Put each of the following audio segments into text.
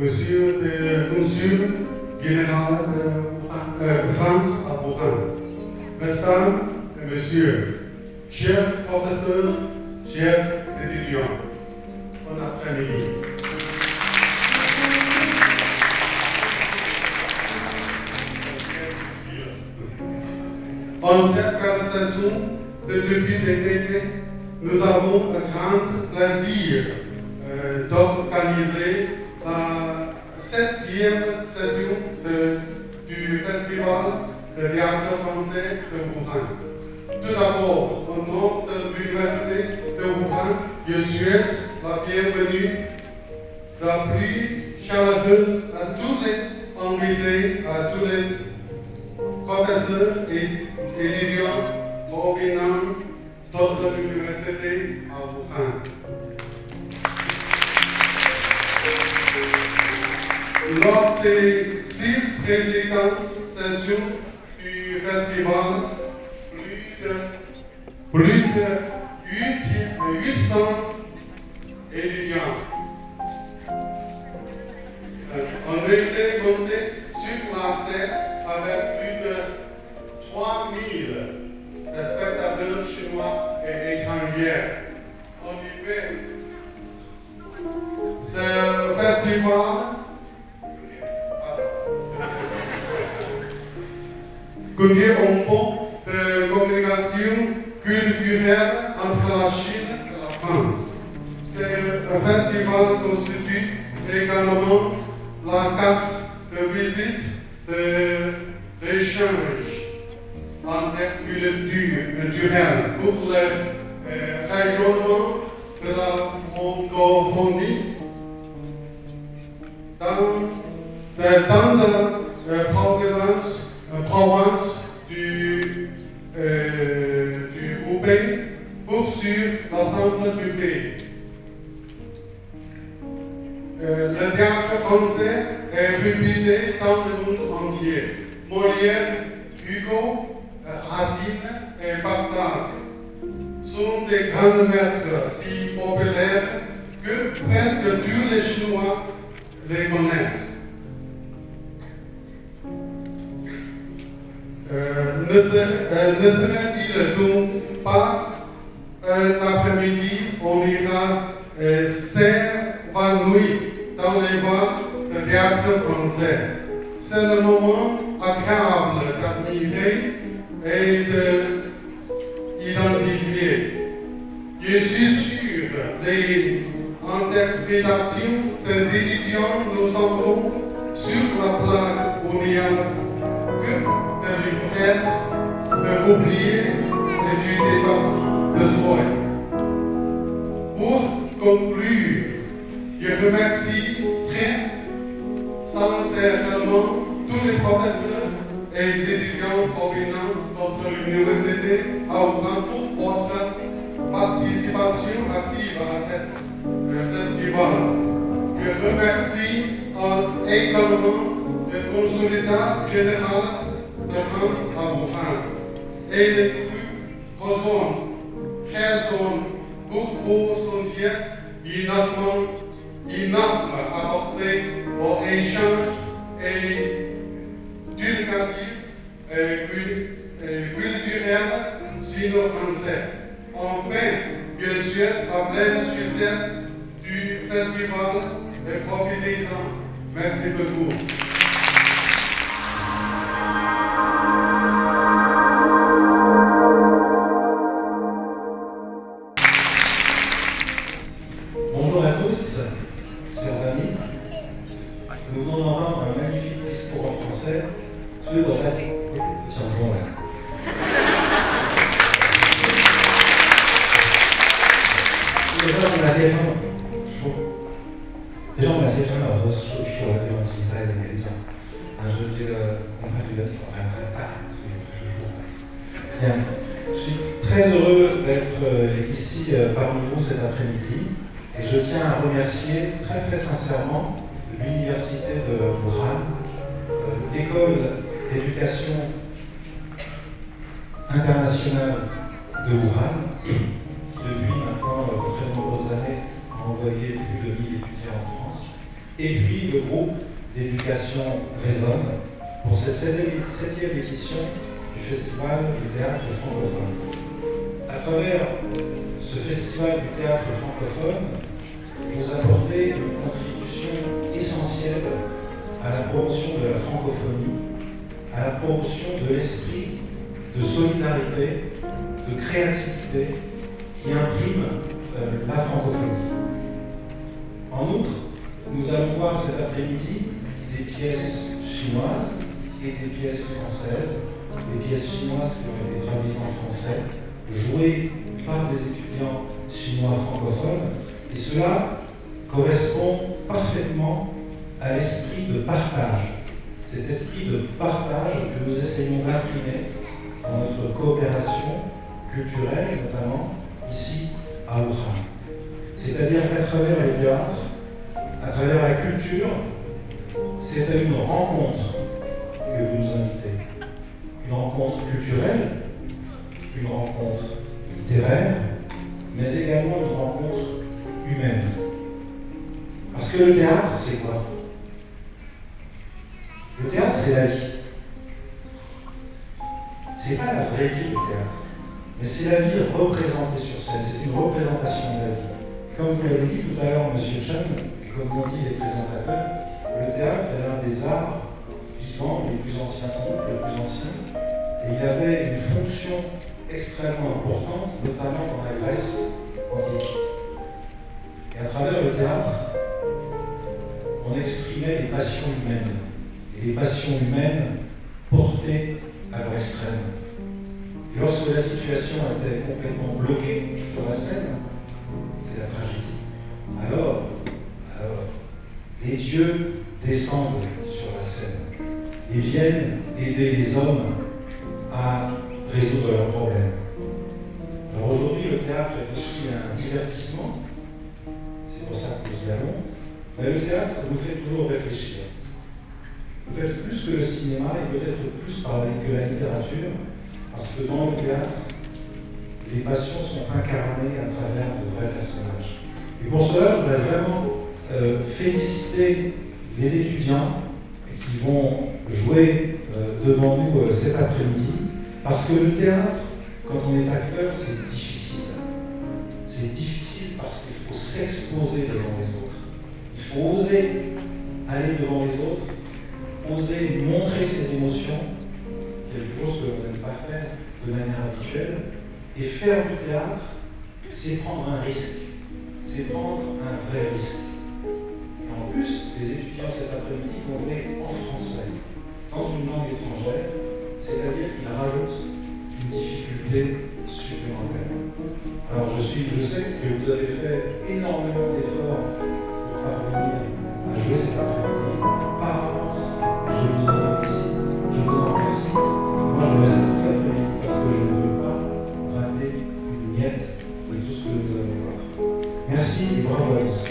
Monsieur le Consul général de France à Wuhan, Mesdames et Messieurs, chers professeurs, chers étudiants, bon après-midi. En cette grande saison de début d'été, nous avons un grand plaisir d'organiser la 7e session du Festival de théâtre français de Wuhan. Tout d'abord, au nom de l'Université de Wuhan, je souhaite la bienvenue la plus chaleureuse à tous les invités, à tous les professeurs et étudiants provenant d'autres universités à Wuhan. Lors des 6 précédentes sessions du festival, plus de 800 étudiants ont été montés sur la scène avec plus de 3000 spectateurs chinois et étrangers. En effet, ce festival connaît un pont de communication culturelle entre la Chine et la France. Ce festival constitue également la carte de visite de l'échange interculturel pour le rayonnement de la francophonie dans la province du Hubei pour sur l'ensemble du pays. Le théâtre français est réputé dans le monde entier. Molière, Hugo, Racine et Balzac sont des grands maîtres si populaires que presque tous les Chinois les connaissent. Ne serait-il donc pas un après-midi, on ira s'évanouir dans les voies de théâtre français. C'est le moment agréable d'admirer et d'identifier. Je suis sûr des interprétations des étudiants nous semblons sur la plaque où il n'y a que de l'ivresse, de l'oublier et du dépassement de soi. Pour conclure, je remercie très sincèrement tous les professeurs et les étudiants provenant d'autres universités à Wuhan pour votre participation active à ce festival. Je remercie également le consulat général de France à Wuhan et les raisons pour sentir inapte apporté au échange éducatif et culturel sino-français. Enfin, je souhaite la pleine succès du festival et profitez-en. Merci beaucoup. Bonjour à tous, chers amis. Nous venons d'entendre un magnifique discours en français sur le fait champion.非常感谢张老师说了这种题材的演讲，但是这个恐怕这个挑战太大，所以不是说Bien. Je suis très heureux d'être ici parmi vous cet après-midi et je tiens à remercier très très sincèrement l'Université de Wuhan, l'école d'éducation internationale de Wuhan, qui depuis maintenant de très nombreuses années a envoyé plus de 1000 étudiants en France, et puis le groupe d'éducation résonne pour cette septième édition du Festival du théâtre francophone. À travers ce Festival du théâtre francophone, vous apportez une contribution essentielle à la promotion de la francophonie, à la promotion de l'esprit de solidarité, de créativité qui imprime la francophonie. En outre, nous allons voir cet après-midi des pièces chinoises et des pièces françaises, des pièces chinoises qui ont été traduites en français, jouées par des étudiants chinois francophones, et cela correspond parfaitement à l'esprit de partage, cet esprit de partage que nous essayons d'imprimer dans notre coopération culturelle, notamment ici à Wuhan. C'est-à-dire qu'à travers le théâtre, à travers la culture, c'est à une rencontre que vous nous invitez. Une rencontre culturelle, une rencontre littéraire, mais également une rencontre humaine. Parce que le théâtre, c'est quoi? Le théâtre, c'est la vie. C'est pas la vraie vie, le théâtre, mais c'est la vie représentée sur scène. C'est une représentation de la vie. Comme vous l'avez dit tout à l'heure, M. Chen, et comme l'ont dit les présentateurs, le théâtre est l'un des arts vivants les plus anciens, sans doute le plus ancien, et il avait une fonction extrêmement importante, notamment dans la Grèce antique. Et à travers le théâtre, on exprimait les passions humaines, et les passions humaines portées à leur extrême. Et lorsque la situation était complètement bloquée sur la scène, c'est la tragédie. Alors, les dieux descendent sur la scène et viennent aider les hommes à résoudre leurs problèmes. Alors aujourd'hui, le théâtre est aussi un divertissement, c'est pour ça que nous y allons, mais le théâtre nous fait toujours réfléchir. Peut-être plus que le cinéma et peut-être plus que la littérature, parce que dans le théâtre, les passions sont incarnées à travers de vrais personnages. Et pour cela, je voudrais vraiment féliciter les étudiants qui vont jouer devant nous cet après-midi, parce que le théâtre, quand on est acteur, c'est difficile. C'est difficile parce qu'il faut s'exposer devant les autres. Il faut oser aller devant les autres, oser montrer ses émotions, quelque chose que l'on n'aime pas faire de manière habituelle. Et faire du théâtre, c'est prendre un risque. C'est prendre un vrai risque. Et en plus, les étudiants cet après-midi vont jouer en français, dans une langue étrangère, c'est-à-dire qu'ils rajoutent une difficulté supplémentaire. Alors je sais que vous avez fait énormément d'efforts pour parvenir à jouer cet après-midi. Par avance, je vous en félicite, je vous en remercie. Moi, je me laisse tout l'après-midi parce que je ne veux pas rater une miette de tout ce que nous allons voir. Merci et bravo à tous.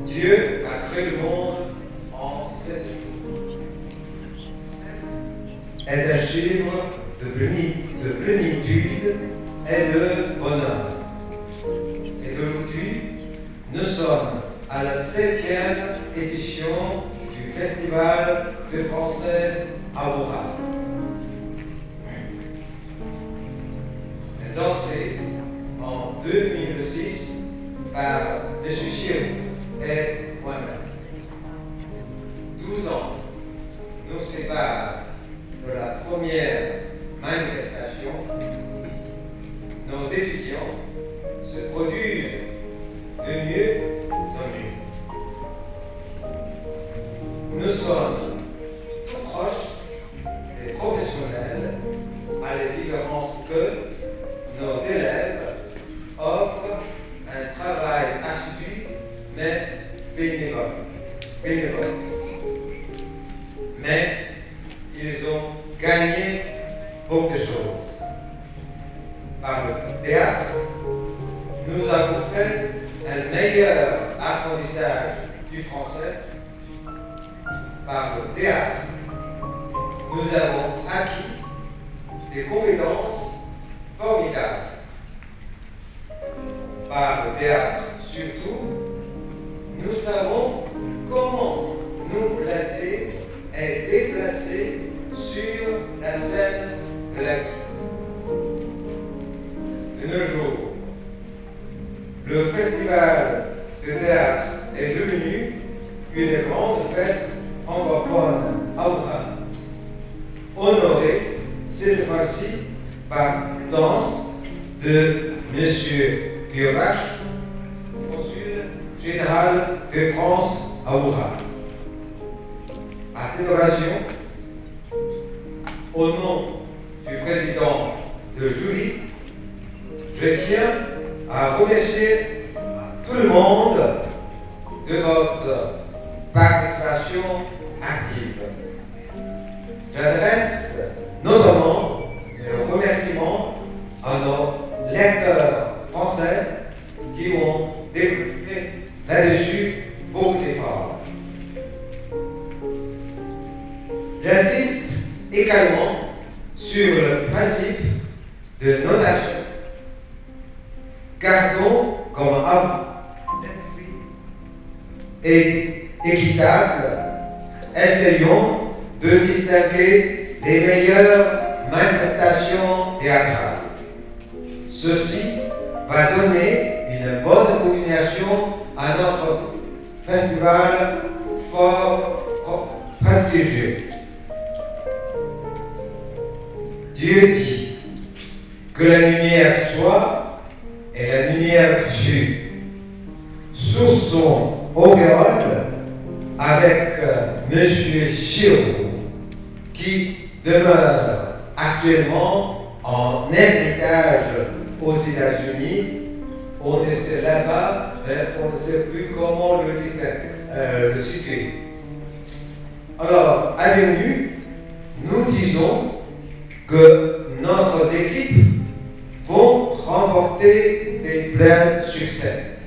Dieu a créé le monde en 7 jours. Est un chiffre de plénitude et de bonheur. Et d'aujourd'hui, nous sommes à la 7e édition du Festival de français à Wuhan. Lancé en 2006 par M. Chiu et moi-même. 12 ans nous séparent de la première manifestation. Nos étudiants se produisent de mieux en mieux. Nous sommes tout proches des professionnels, à la différence que nos élèves offrent un travail assidu mais bénévole. Mais ils ont gagné beaucoup de choses. Par le théâtre, nous avons fait un meilleur apprentissage du français par le théâtre, nous avons acquis des compétences formidables. Par le théâtre surtout, nous savons comment nous placer et déplacer sur la scène de la vie. De nos jours, le festival de théâtre est devenu une grande fête francophone à Wuhan, honorée cette fois-ci par une danse de M. Guillaumache, consul général de France à Wuhan. À cette occasion, au nom du président de jury, je tiens à remercier tout le monde de votre participation active. J'adresse notamment un remerciement à nos lecteurs français qui ont développé là-dessus beaucoup d'efforts. J'insiste également sur le principe de notation. Gardons comme avant l'esprit est équitable, essayons de distinguer les meilleures manifestations théâtrales. Ceci va donner une bonne continuation à notre festival fort prestigieux. Dieu dit que la lumière soit et la lumière fut. Sous son auréole, avec M. Chiraud, qui demeure actuellement en héritage aux États-Unis, on ne sait là-bas, mais on ne sait plus comment le distinguer, le situer. Alors, avec nous disons que notre équipe vont remporter des pleins succès.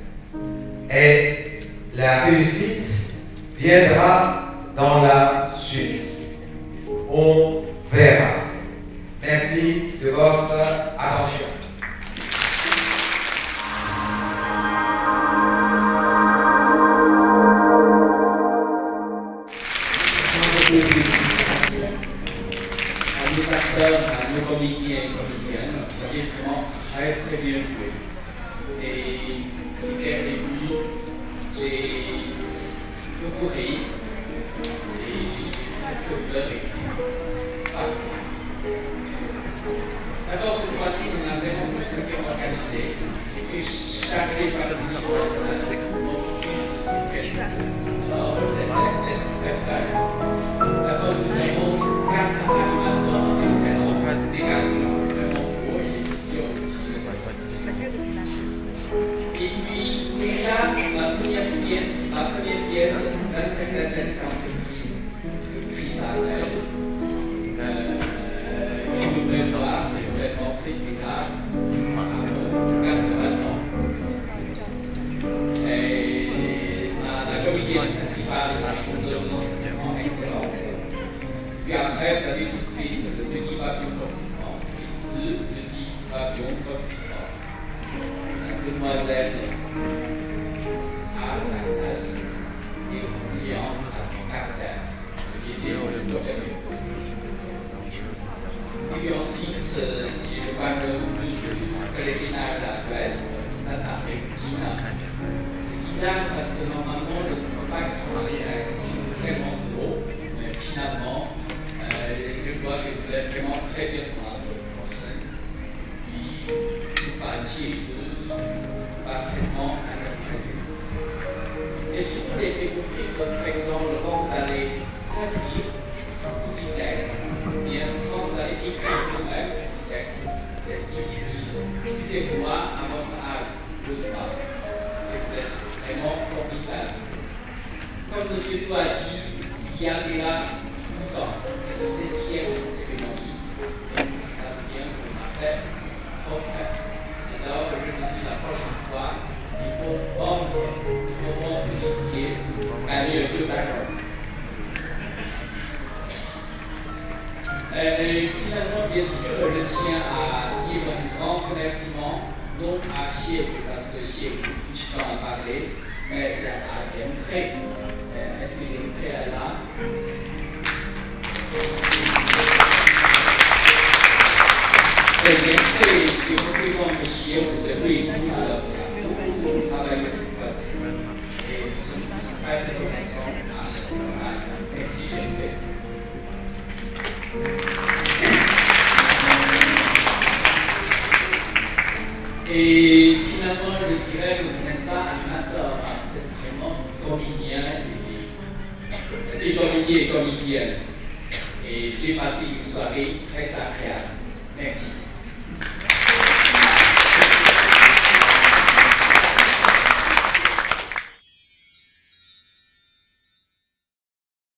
Et la réussite viendra dans la suite. On verra. Merci de votre attention. À nos acteurs, à nos comédiens et comédiennes, vous avez vraiment très très bien joué. Et dès le début, j'ai beaucoup ri et presque pleuré. Parfois. D'abord, cette fois-ci, on a vraiment très bien organisé. Et chaque participant alors, le plaisir d'être très bref. D'abord, nous avons 4 animateurs excellents, des garçons vraiment beaux et aussi. Et puis, déjà, la première pièce, d'un certain instant de prise à l'aide, qui nous fait voir, qui nous fait penser plus tard, à 80 ans. Et la comédienne principale est la chanteuse vraiment excellente. Puis après, vous avez tout fait le petit pavillon corsican, le petit pavillon corsican. La demoiselle à la classe et au client à caractère. Et puis ensuite, si je parle plus du pèlerinage à l'ouest, ça t'arrive Gina. C'est bizarre parce que normalement, le compact considère que c'est vraiment gros, mais finalement, je dois que vous l'avez vraiment très bien prendre le procès. Puis, ce pâtier parfaitement interprété. Et si vous voulez découvrir d'autres exemples, quand vous allez traduire ces textes, bien quand vous allez écrire vous-même ces textes, c'est difficile. Si c'est moi, à votre âge, je sais pas. Et vous êtes vraiment formidable. Comme M. Tou a dit, il y avait là 12 ans. C'est le 7e cérémonie. Et ça vient qu'on a fait trop près. Alors, je me dis la prochaine fois, il faut remerciement, non à Chier, parce que Chier, je peux en parler, mais c'est à Dempré. Est-ce que Dempré est là? C'est Dempré qui représente Chier depuis tout le travail de cette place. Et nous sommes tous très reconnaissants à ce travail. Merci Dempré. Et finalement, je dirais que vous n'êtes pas animateur, vous êtes vraiment comédien et comédien et comédienne. Et j'ai passé une soirée très agréable. Merci.